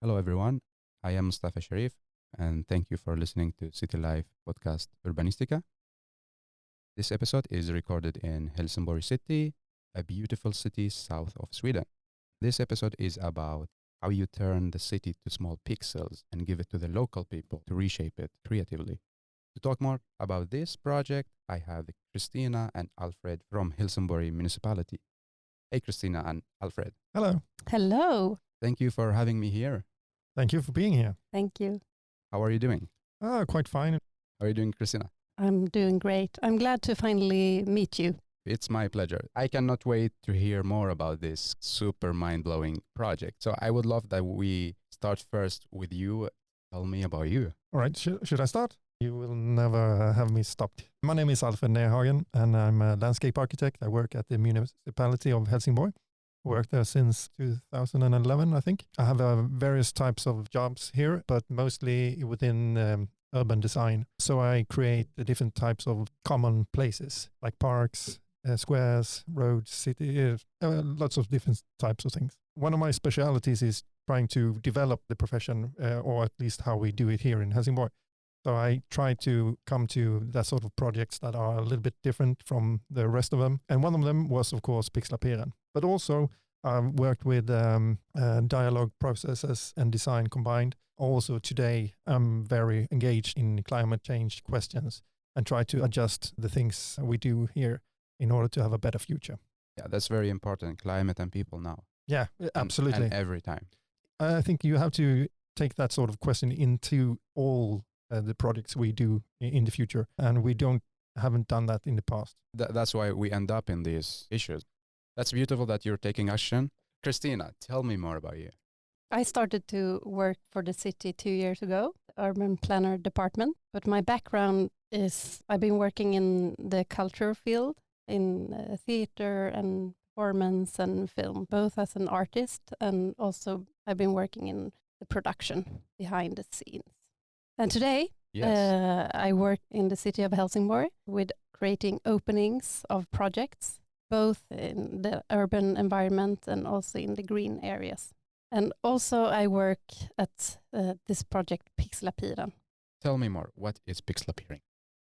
Hello, everyone. I am Mustafa Sharif, and thank you for listening to City Life podcast Urbanistica. This episode is recorded in Helsingborg city, a beautiful city south of Sweden. This episode is about how you turn the city to small pixels and give it to the local people to reshape it creatively. To talk more about this project, I have Christina and Alfred from Helsingborg municipality. Hey, Christina and Alfred. Hello. Hello. Thank you for having me here. Thank you for being here. Thank you. How are you doing? Quite fine. How are you doing, Christina? I'm doing great. I'm glad to finally meet you. It's my pleasure. I cannot wait to hear more about this super mind-blowing project. So I would love that we start first with you. Tell me about you. All right, should I start? You will never have me stopped. My name is Alfred Nerhagen, and I'm a landscape architect. I work at the municipality of Helsingborg. Worked there since 2011, I think. I have various types of jobs here, but mostly within urban design. So I create the different types of common places, like parks, squares, roads, city, lots of different types of things. One of my specialities is trying to develop the profession, or at least how we do it here in Helsingborg. So I try to come to that sort of projects that are a little bit different from the rest of them. And one of them was, of course, Pixlapiren. But also I've worked with dialogue processes and design combined. Also today, I'm very engaged in climate change questions and try to adjust the things we do here in order to have a better future. Yeah, that's very important. Climate and people now. Yeah, absolutely. And every time. I think you have to take that sort of question into all the projects we do in the future. And we haven't done that in the past. That's why we end up in these issues. That's beautiful that you're taking action. Christina, tell me more about you. I started to work for the city 2 years ago, urban planner department. But my background is I've been working in the culture field, in theater and performance and film, both as an artist and also I've been working in the production behind the scenes. And today, I work in the city of Helsingborg with creating openings of projects, both in the urban environment and also in the green areas. And also I work at this project Pixlapiren. Tell me more. What is Pixlapiren?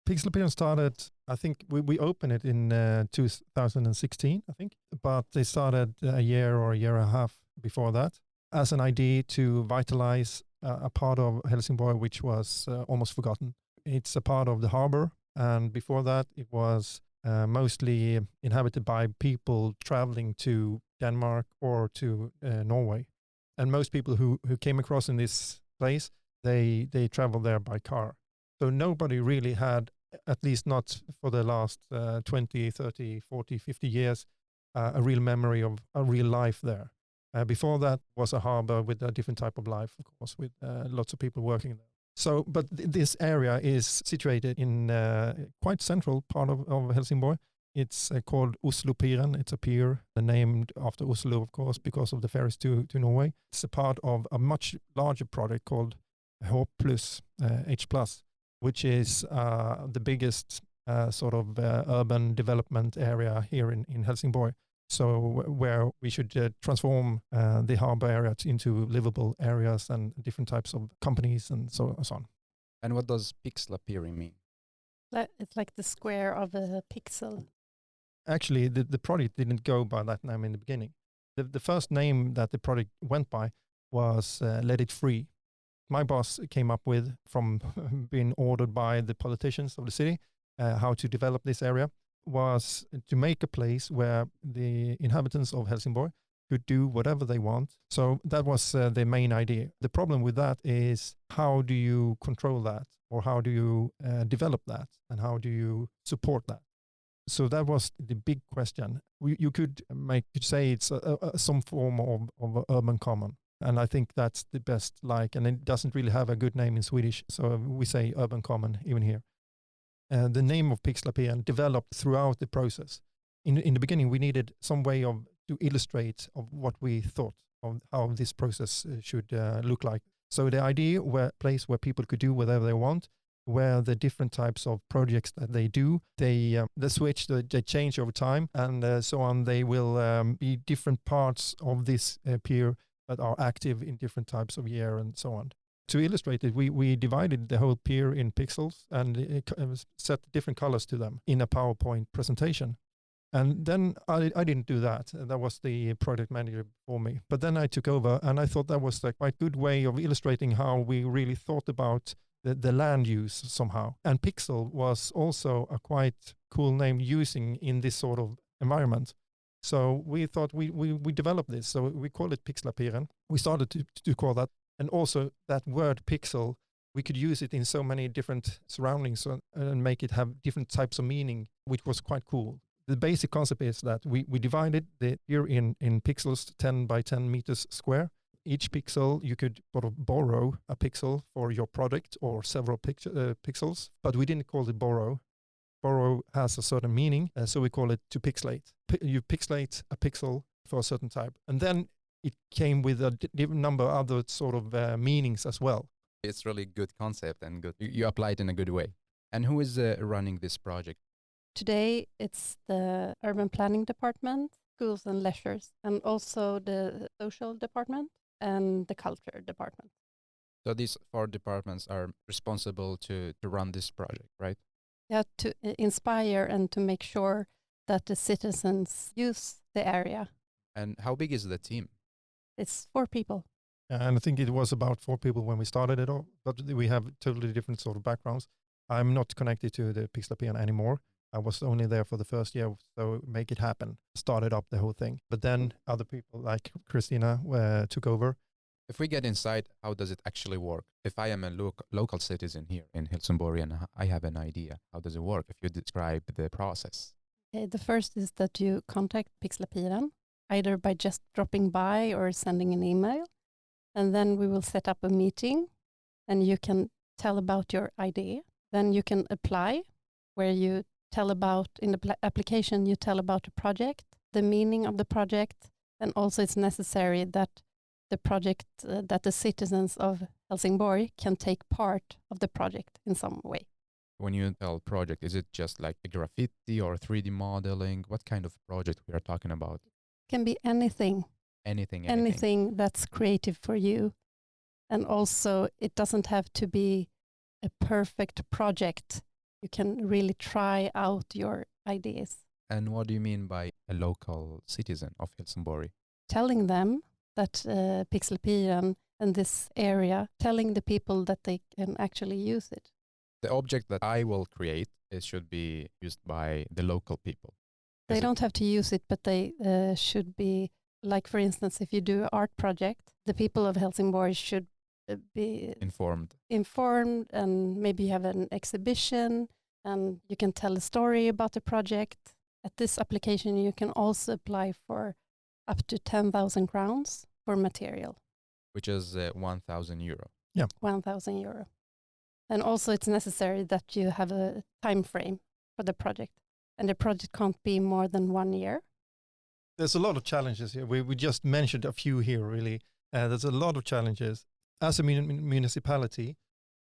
Pixlapiren started, I think we opened it in 2016, I think. But they started a year or a year and a half before that as an idea to vitalize a part of Helsingborg which was almost forgotten. It's a part of the harbor, and before that it was mostly inhabited by people traveling to Denmark or to Norway. And most people who came across in this place, they traveled there by car. So nobody really had, at least not for the last 20, 30, 40, 50 years, a real memory of a real life there. Before that was a harbor with a different type of life, of course, with lots of people working there. So, but this area is situated in quite central part of Helsingborg. It's called Pixlapiren. It's a pier named after Oslo, of course, because of the ferries to Norway. It's a part of a much larger project called H+, which is the biggest sort of urban development area here in Helsingborg. So where we should transform the harbor area into livable areas and different types of companies and so on. And what does Pixlapiren mean? It's like the square of a pixel. Actually, the project didn't go by that name in the beginning. The first name that the project went by was Let It Free. My boss came up with, from being ordered by the politicians of the city, how to develop this area, was to make a place where the inhabitants of Helsingborg could do whatever they want. So that was the main idea. The problem with that is, how do you control that? Or how do you develop that? And how do you support that? So that was the big question. You could say it's some form of urban common. And I think that's the best, and it doesn't really have a good name in Swedish. So we say urban common even here. The name of Pixlapiren developed throughout the process. In the beginning, we needed some way to illustrate of what we thought of how this process should look like. So the idea were a place where people could do whatever they want, where the different types of projects that they do, they change over time, and so on. They will be different parts of this pier that are active in different types of year and so on. To illustrate it, we divided the whole pier in pixels and set different colors to them in a PowerPoint presentation. And then I didn't do that. That was the project manager for me. But then I took over, and I thought that was a quite good way of illustrating how we really thought about the land use somehow. And Pixel was also a quite cool name using in this sort of environment. So we thought we developed this. So we call it Pixlapiren. We started to call that. And also that word pixel, we could use it in so many different surroundings and make it have different types of meaning, which was quite cool. The basic concept is that we divided the pier in pixels, 10 by 10 meters square. Each pixel, you could sort of borrow a pixel for your product or several pixels, but we didn't call it borrow. Borrow has a certain meaning, so we call it to pixelate. You pixelate a pixel for a certain type. And then it came with a different number of other sort of meanings as well. It's really good concept and good. You apply it in a good way. And who is running this project? Today, it's the urban planning department, schools and leisures, and also the social department and the culture department. So these 4 departments are responsible to run this project, right? Yeah, to inspire and to make sure that the citizens use the area. And how big is the team? It's 4 people. And I think it was about 4 people when we started it all, but we have totally different sort of backgrounds. I'm not connected to the Pixlapiren anymore. I was only there for the first year, so make it happen, started up the whole thing. But then other people like Christina took over. If we get inside, how does it actually work? If I am a local citizen here in Helsingborg and I have an idea, how does it work? If you describe the process. Okay, the first is that you contact Pixlapiren, either by just dropping by or sending an email. And then we will set up a meeting and you can tell about your idea. Then you can apply, where you tell about, in the application, you tell about the project, the meaning of the project, and also it's necessary that the project, that the citizens of Helsingborg can take part of the project in some way. When you tell project, is it just like a graffiti or 3D modeling? What kind of project we are talking about? It can be anything. Anything. That's creative for you. And also, it doesn't have to be a perfect project. You can really try out your ideas. And what do you mean by a local citizen of Helsingborg? Telling them that Pixlapiren and this area, telling the people that they can actually use it. The object that I will create, it should be used by the local people. They don't have to use it, but they should be, like for instance, if you do an art project, the people of Helsingborg should be informed, and maybe you have an exhibition and you can tell a story about the project. At this application, you can also apply for up to 10,000 crowns for material. Which is 1,000 euro. Yeah. 1,000 euro. And also it's necessary that you have a time frame for the project. And the project can't be more than 1 year. There's a lot of challenges here. We just mentioned a few here, really. There's a lot of challenges. As a municipality,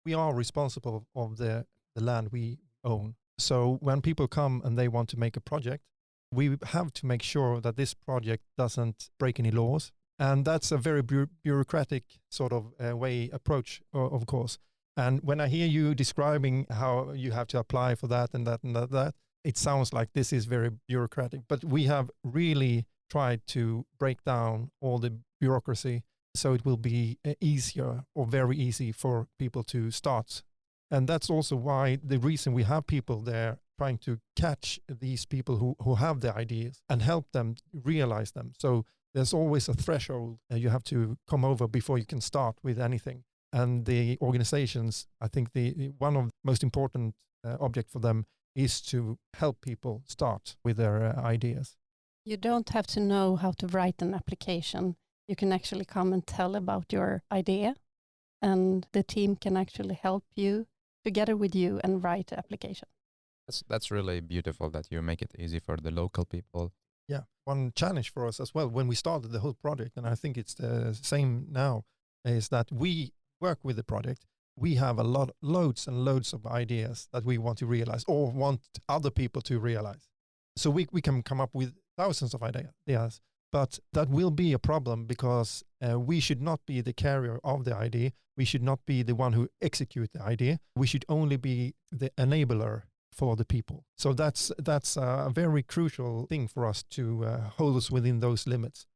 we are responsible of the land we own. So when people come and they want to make a project, we have to make sure that this project doesn't break any laws. And that's a very bureaucratic sort of approach, of course. And when I hear you describing how you have to apply for that and that and that, it sounds like this is very bureaucratic. But we have really tried to break down all the bureaucracy so it will be easier or very easy for people to start. And that's also why the reason we have people there trying to catch these people who have the ideas and help them realize them. So there's always a threshold you have to come over before you can start with anything. And the organizations, I think one of the most important object for them is to help people start with their ideas. You don't have to know how to write an application. You can actually come and tell about your idea, and the team can actually help you together with you and write the application. That's really beautiful that you make it easy for the local people. Yeah, one challenge for us as well when we started the whole project, and I think it's the same now, is that we work with the project. We have loads and loads of ideas that we want to realize or want other people to realize. So we can come up with thousands of ideas, But that will be a problem because we should not be the carrier of the idea. We should not be the one who execute the idea. We should only be the enabler for the people. So that's a very crucial thing for us to hold us within those limits.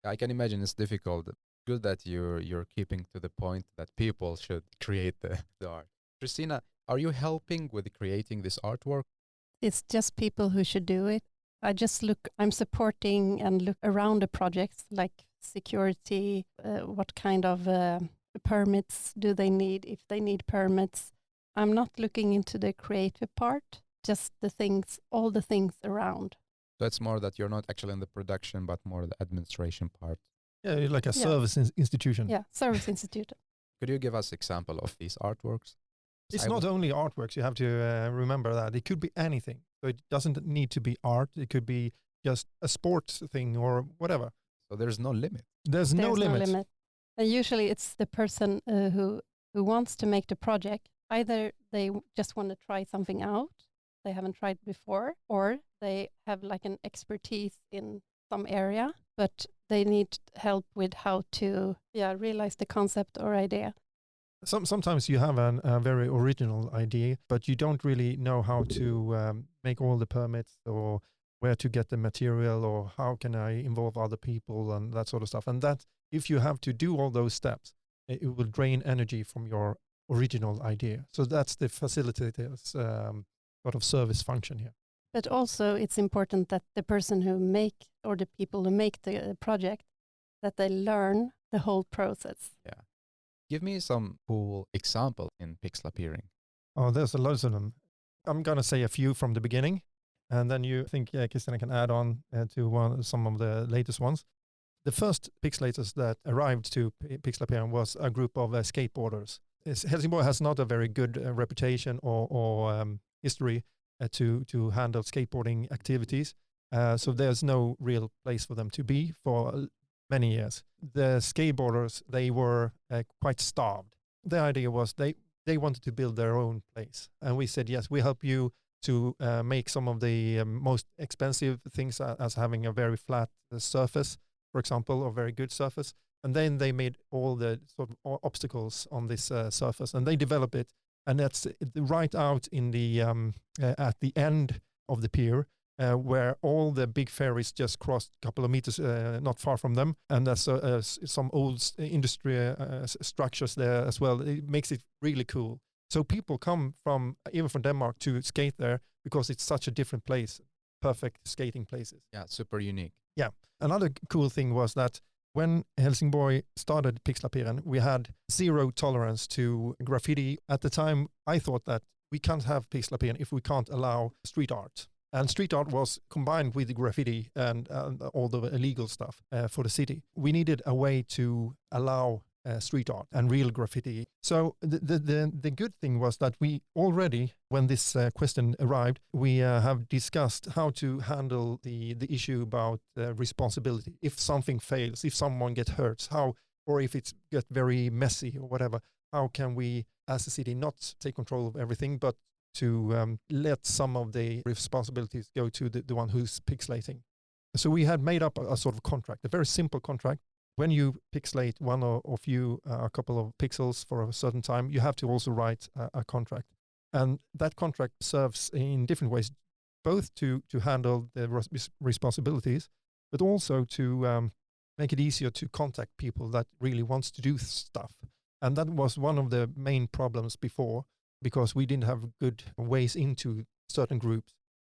I can imagine it's difficult. Good that you're keeping to the point that people should create the art. Christina, are you helping with creating this artwork? It's just people who should do it. I'm supporting and look around the projects like security, what kind of permits do they need, if they need permits. I'm not looking into the creative part, just all the things around. So it's more that you're not actually in the production, but more the administration part. Yeah, you're like a service institution. Yeah, service institute. Could you give us example of these artworks? It's not only artworks. You have to remember that. It could be anything. So it doesn't need to be art. It could be just a sports thing or whatever. So there's no limit. There's no limit. And usually it's the person who wants to make the project. Either they just want to try something out, they haven't tried before, or they have like an expertise in some area, but they need help with how to realize the concept or idea. Sometimes you have a very original idea, but you don't really know how to make all the permits or where to get the material or how can I involve other people and that sort of stuff. And that if you have to do all those steps, it will drain energy from your original idea. So that's the facilitator's sort of service function here. But also it's important that the person or the people who make the project, that they learn the whole process. Yeah. Give me some cool example in Pixlapiren. Oh, there's a loads of them. I'm going to say a few from the beginning, and then you think Christina can add on to some of the latest ones. The first pixlators that arrived to Pixlapiren was a group of skateboarders. Helsingborg has not a very good reputation or history to handle skateboarding activities, so there's no real place for them to be for many years. The skateboarders, they were quite starved. The idea was they wanted to build their own place. And we said, yes, we help you to make some of the most expensive things as having a very flat surface, for example, or very good surface. And then they made all the sort of obstacles on this surface, and they developed it. And that's right out in the at the end of the pier, where all the big ferries just crossed a couple of meters not far from them. And there's some old industry structures there as well. It makes it really cool. So people come even from Denmark to skate there because it's such a different place, perfect skating places. Yeah, super unique. Yeah. Another cool thing was that when Helsingborg started Pixlapiren, we had zero tolerance to graffiti. At the time, I thought that we can't have Pixlapiren if we can't allow street art. And street art was combined with the graffiti and all the illegal stuff for the city. We needed a way to allow street art and real graffiti. So the good thing was that we already, when this question arrived, we have discussed how to handle the issue about responsibility. If something fails, if someone gets hurt, or if it's get very messy or whatever, how can we as a city not take control of everything, but to let some of the responsibilities go to the one who's pixelating. So we had made up a sort of contract, a very simple contract. When you pixelate one or a couple of pixels for a certain time, you have to also write a contract. And that contract serves in different ways, both to handle the responsibilities, but also to make it easier to contact people that really wants to do stuff. And that was one of the main problems before, because we didn't have good ways into certain groups.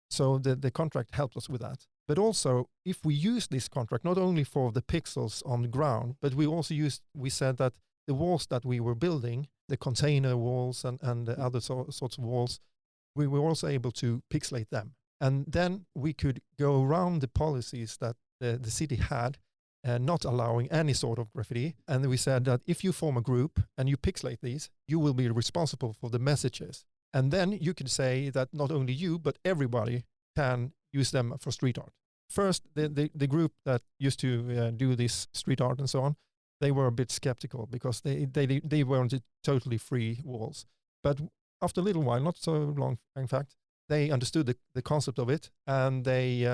So the contract helped us with that. But also, if we use this contract, not only for the pixels on the ground, but we said that the walls that we were building, the container walls and the other sorts of walls, we were also able to pixelate them. And then we could go around the policies that the city had, not allowing any sort of graffiti. And we said that if you form a group and you pixelate these, you will be responsible for the messages. And then you can say that not only you, but everybody can use them for street art. First, the group that used to do this street art and so on, they were a bit skeptical because they wanted totally free walls. But after a little while, not so long in fact, they understood the concept of it, and they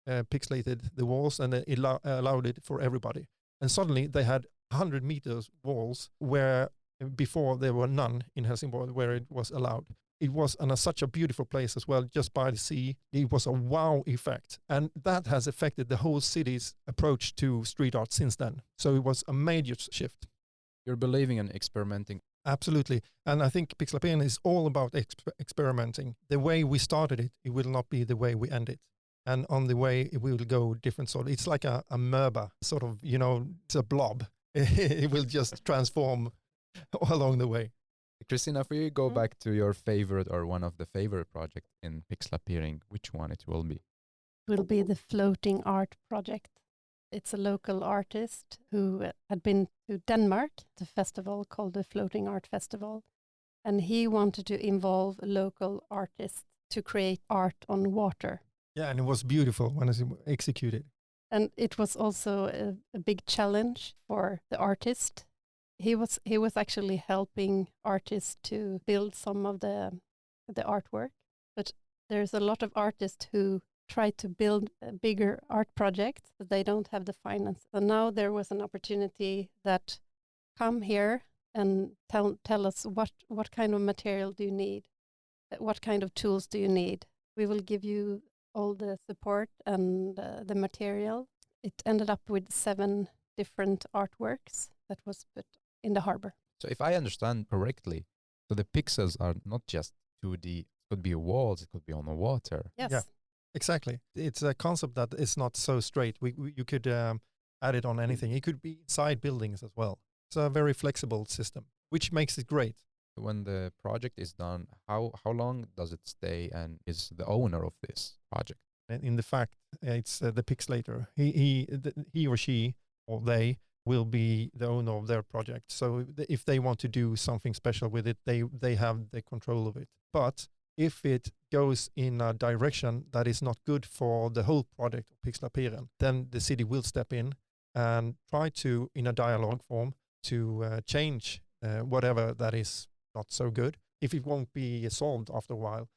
pixelated the walls, and it allowed it for everybody. And suddenly they had 100 meters walls where before there were none in Helsingborg where it was allowed. It was such a beautiful place as well, just by the sea. It was a wow effect. And that has affected the whole city's approach to street art since then. So it was a major shift. You're believing in experimenting. Absolutely. And I think Pixlapiren is all about experimenting. The way we started it, it will not be the way we end it. And on the way, it will go different sort. It's like a amoeba, sort of, it's a blob. It will just transform along the way. Christina, if we go back to your favorite or one of the favorite projects in Pixlapiren, which one it will be? Will be the floating art project. It's a local artist who had been to Denmark, the festival called the Floating Art Festival, and he wanted to involve local artists to create art on water. Yeah, and it was beautiful when it was executed. And it was also a big challenge for the artist. He was actually helping artists to build some of the artwork, but there's a lot of artists who try to build a bigger art project, but they don't have the finance. So now there was an opportunity that come here and tell us what kind of material do you need, what kind of tools do you need. We will give you all the support and the material. It ended up with 7 different artworks that was put in the harbor. So if I understand correctly, so the pixels are not just 2D, it could be walls, it could be on the water. Yes. Yeah, exactly. It's a concept that is not so straight. You could add it on anything. It could be inside buildings as well. It's a very flexible system, which makes it great. When the project is done, how long does it stay and is the owner of this project? And in the fact, it's the pixelator. He or she or they will be the owner of their project. So if they want to do something special with it, they have the control of it. But if it goes in a direction that is not good for the whole project of Pixlapiren, then the city will step in and try to, in a dialogue form, to change whatever that is not so good. If it won't be solved after a while,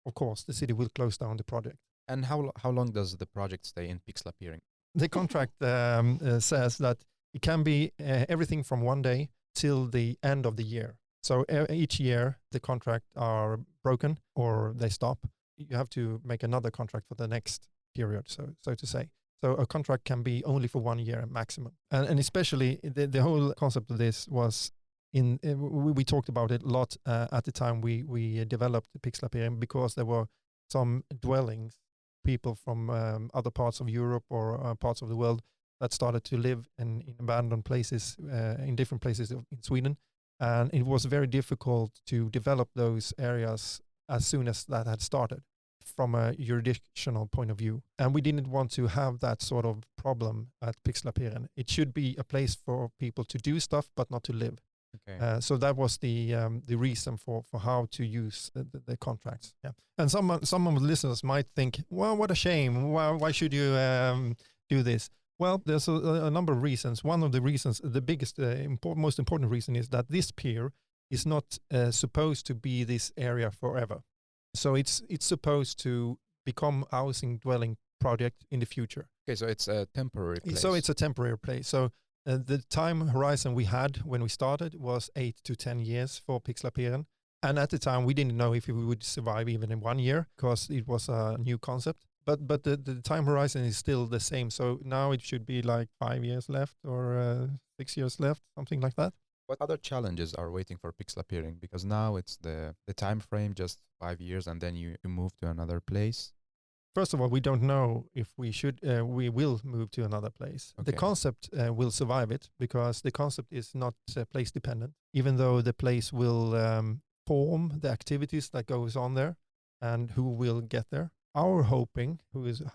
of course, the city will close down the project. And how long does the project stay in Pixlapiren? The contract says that it can be everything from 1 day till the end of the year. So each year the contract are broken or they stop. You have to make another contract for the next period, so to say. So a contract can be only for 1 year maximum. And especially the whole concept of this was we talked about it a lot at the time we developed Pixlapiren, because there were some dwellings, people from other parts of Europe or parts of the world that started to live in abandoned places, in different places in Sweden. And it was very difficult to develop those areas as soon as that had started from a jurisdictional point of view. And we didn't want to have that sort of problem at Pixlapiren. It should be a place for people to do stuff, but not to live. Okay. So that was the reason for how to use the contracts. Yeah. And some of the listeners might think, well, what a shame. Why should you do this? Well, there's a number of reasons. One of the reasons, the biggest, most important reason, is that this pier is not supposed to be this area forever. So it's supposed to become a housing dwelling project in the future. Okay, so it's a temporary place. So it's a temporary place. So the time horizon we had when we started was 8 to 10 years for Pixlapiren. And at the time, we didn't know if we would survive even in 1 year, because it was a new concept. But the time horizon is still the same. So now it should be like 5 years left or 6 years left, something like that. What other challenges are waiting for Pixlapiren? Because now it's the time frame, just 5 years, and then you move to another place. First of all, we don't know if we will move to another place. Okay. The concept will survive it, because the concept is not place dependent, even though the place will form the activities that goes on there and who will get there. Our hoping,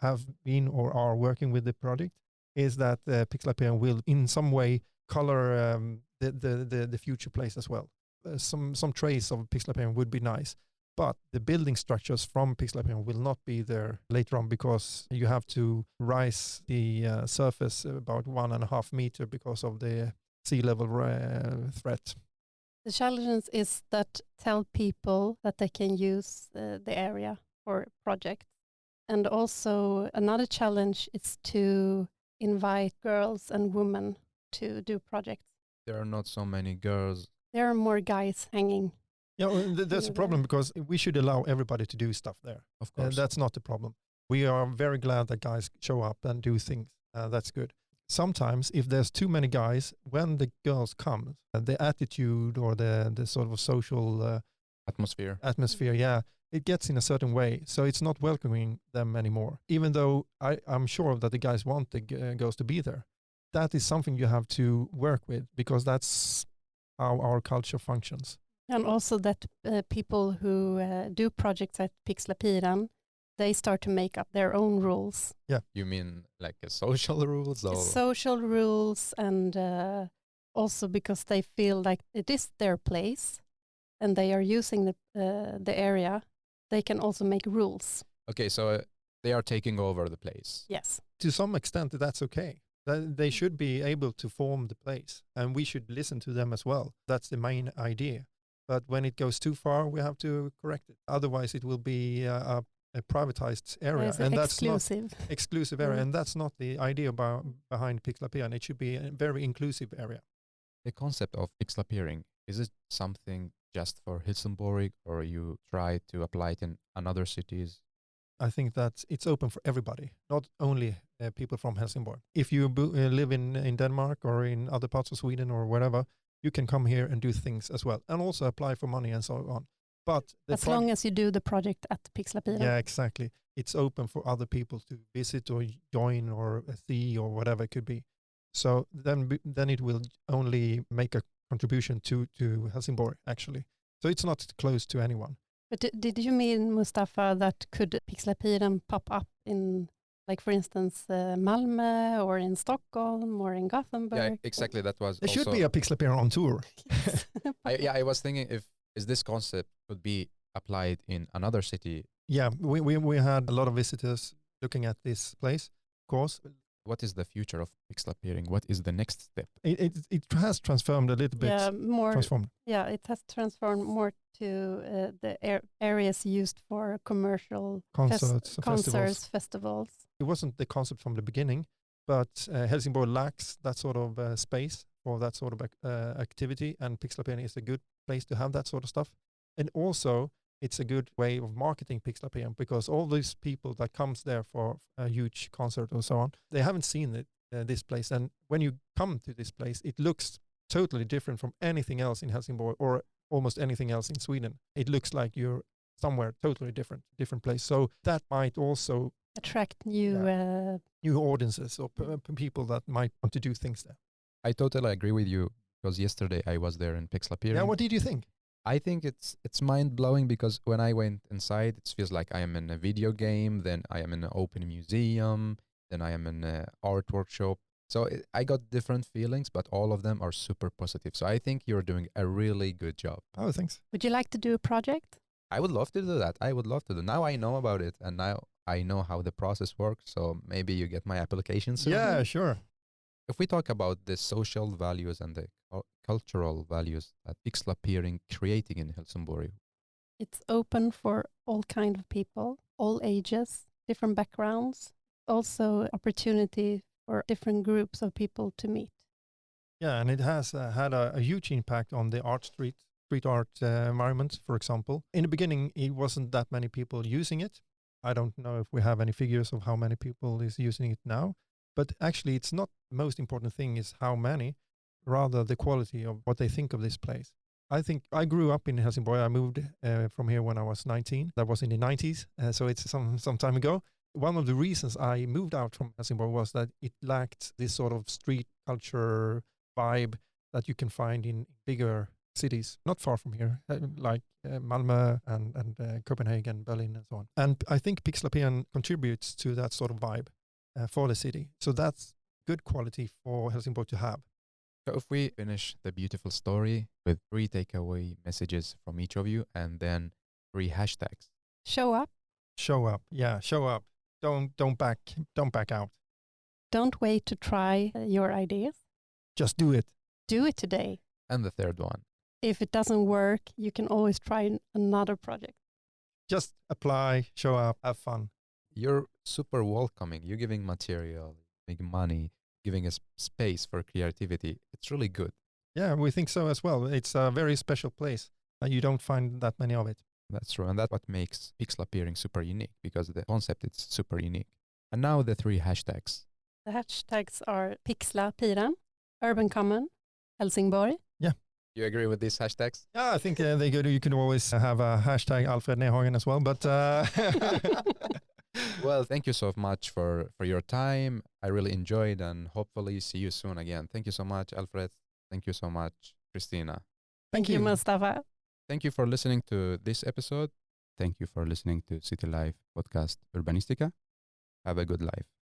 have been or are working with the project, is that Pixlapiren will in some way color the future place as well. Some trace of Pixlapiren would be nice. But the building structures from Pixlapiren will not be there later on, because you have to rise the surface about 1.5 meters because of the sea level threat. The challenge is that tell people that they can use the area for projects. And also another challenge is to invite girls and women to do projects. There are not so many girls. There are more guys hanging. Yeah, well, that's a problem because we should allow everybody to do stuff there. Of course. That's not the problem. We are very glad that guys show up and do things. That's good. Sometimes if there's too many guys, when the girls come, the attitude or the sort of social atmosphere, yeah, it gets in a certain way. So it's not welcoming them anymore. Even though I'm sure that the guys want the girls to be there. That is something you have to work with because that's how our culture functions. And also that people who do projects at Pixlapiren, they start to make up their own rules. Yeah. You mean like social rules? Or? Social rules, and also because they feel like it is their place and they are using the area, they can also make rules. Okay, so they are taking over the place. Yes. To some extent, that's okay. They should be able to form the place and we should listen to them as well. That's the main idea. But when it goes too far, we have to correct it. Otherwise, it will be a privatized area. And that's not exclusive area. And that's not the idea behind Pixlapiren. It should be a very inclusive area. The concept of Pixlapiren, is it something just for Helsingborg or you try to apply it in other cities? I think that it's open for everybody, not only people from Helsingborg. If you live in Denmark or in other parts of Sweden or wherever, you can come here and do things as well, and also apply for money and so on. But as long as you do the project at Pixlapiren. Yeah, exactly. It's open for other people to visit or join or see or whatever it could be. So then it will only make a contribution to Helsingborg, actually. So it's not closed to anyone. But did you mean, Mustafa, that could Pixlapiren pop up in, like, for instance, Malmö or in Stockholm or in Gothenburg? Yeah, exactly. That was. There should be a Pixlapiren on tour. I was thinking is this concept could be applied in another city. Yeah, we had a lot of visitors looking at this place, of course. What is the future of Pixlapiren? What is the next step? It has transformed a little bit. Yeah, more. Transformed. Yeah, it has transformed more to the areas used for commercial concerts, festivals. It wasn't the concept from the beginning, but Helsingborg lacks that sort of space for that sort of activity, and Pixlapiren is a good place to have that sort of stuff. And also, it's a good way of marketing Pixlapiren because all these people that comes there for a huge concert or so on, they haven't seen this place. And when you come to this place, it looks totally different from anything else in Helsingborg or almost anything else in Sweden. It looks like you're somewhere totally different place. So that might also attract new audiences or people that might want to do things there. I totally agree with you because yesterday I was there in Pixlapiren. Yeah, what did you think? I think it's mind-blowing because when I went inside, it feels like I am in a video game, then I am in an open museum, then I am in an art workshop. So I got different feelings, but all of them are super positive. So I think you're doing a really good job. Oh, thanks. Would you like to do a project? I would love to do that. I would love to do. Now I know about it, and now I know how the process works. So maybe you get my application soon. Yeah, sure. If we talk about the social values and the cultural values that Pixlapiren creating in Helsingborg, it's open for all kind of people, all ages, different backgrounds, also opportunity for different groups of people to meet. Yeah, and it has had a huge impact on the street art environment, for example. In the beginning, it wasn't that many people using it. I don't know if we have any figures of how many people is using it now. But actually, it's not the most important thing is how many, rather the quality of what they think of this place. I think I grew up in Helsingborg. I moved from here when I was 19. That was in the 90s, so it's some time ago. One of the reasons I moved out from Helsingborg was that it lacked this sort of street culture vibe that you can find in bigger cities, not far from here, like Malmö and Copenhagen, Berlin, and so on. And I think Pixlapiren contributes to that sort of vibe for the city. So that's good quality for Helsingborg to have. So if we finish the beautiful story with 3 takeaway messages from each of you and then 3 hashtags. Show up. Show up. Yeah, show up. Don't back out. Don't wait to try your ideas. Just do it. Do it today. And the 3rd one. If it doesn't work, you can always try another project. Just apply, show up, have fun. You're super welcoming. You're giving material, giving money, giving us space for creativity. It's really good. Yeah, we think so as well. It's a very special place. You don't find that many of it. That's true. And that's what makes Pixlapiren super unique, because the concept is super unique. And now the 3 hashtags. The hashtags are Pixlapiren, Urban Common, Helsingborg. You agree with these hashtags? Yeah, I think they could. You can always have a hashtag Alfred Nerhagen as well. But Well, thank you so much for your time. I really enjoyed, and hopefully see you soon again. Thank you so much, Alfred. Thank you so much, Christina. thank you. Mustafa. Thank you for listening to this episode. Thank you for listening to City Life podcast Urbanistica. Have a good life.